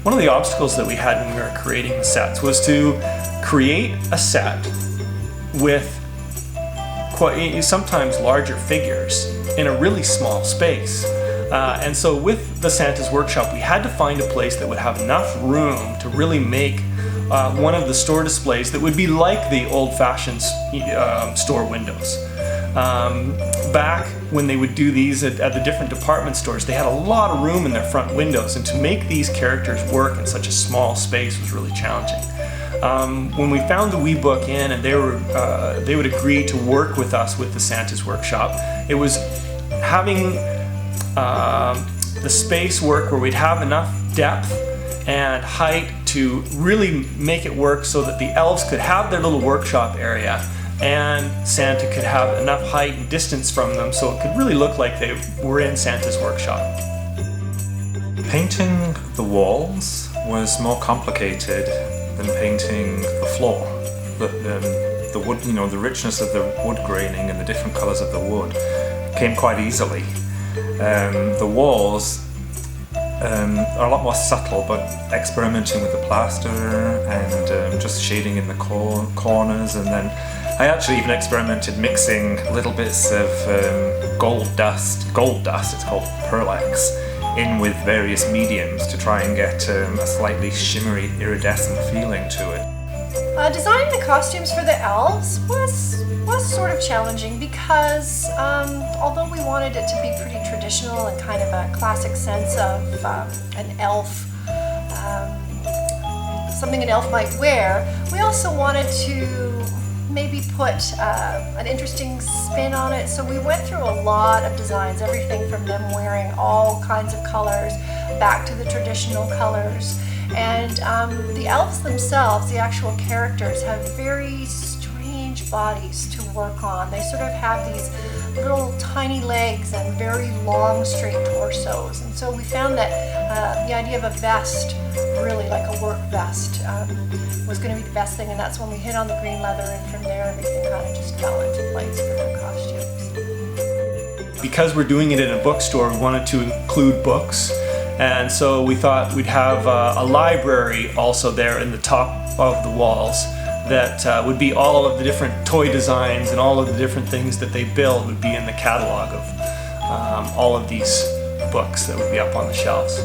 one of the obstacles that we had when we were creating the sets was to create a set with quite sometimes larger figures in a really small space. And so with the Santa's Workshop, we had to find a place that would have enough room to really make one of the store displays that would be like the old-fashioned store windows. Back when they would do these at the different department stores, they had a lot of room in their front windows, and to make these characters work in such a small space was really challenging. When we found the Wee Book Inn and they would agree to work with us with the Santa's Workshop, it was having the space work where we'd have enough depth and height to really make it work so that the elves could have their little workshop area and Santa could have enough height and distance from them so it could really look like they were in Santa's workshop. Painting the walls was more complicated than painting the floor. The wood, the richness of the wood graining and the different colours of the wood came quite easily. The walls are a lot more subtle, but experimenting with the plaster and just shading in the corners, and then I actually even experimented mixing little bits of gold dust, it's called Perlex, in with various mediums to try and get a slightly shimmery, iridescent feeling to it. Designing the costumes for the elves was sort of challenging because although we wanted it to be pretty traditional and kind of a classic sense of an elf, something an elf might wear, we also wanted to maybe put an interesting spin on it. So we went through a lot of designs, everything from them wearing all kinds of colors back to the traditional colors. And the elves themselves, the actual characters, have very strange bodies to work on. They sort of have these little tiny legs and very long straight torsos. And so we found that the idea of a vest, really like a work vest, was going to be the best thing, and that's when we hit on the green leather, and from there everything kind of just fell into place for the costumes. Because we're doing it in a bookstore, we wanted to include books, and so we thought we'd have a library also there in the top of the walls that would be all of the different toy designs and all of the different things that they build would be in the catalog of all of these books that would be up on the shelves.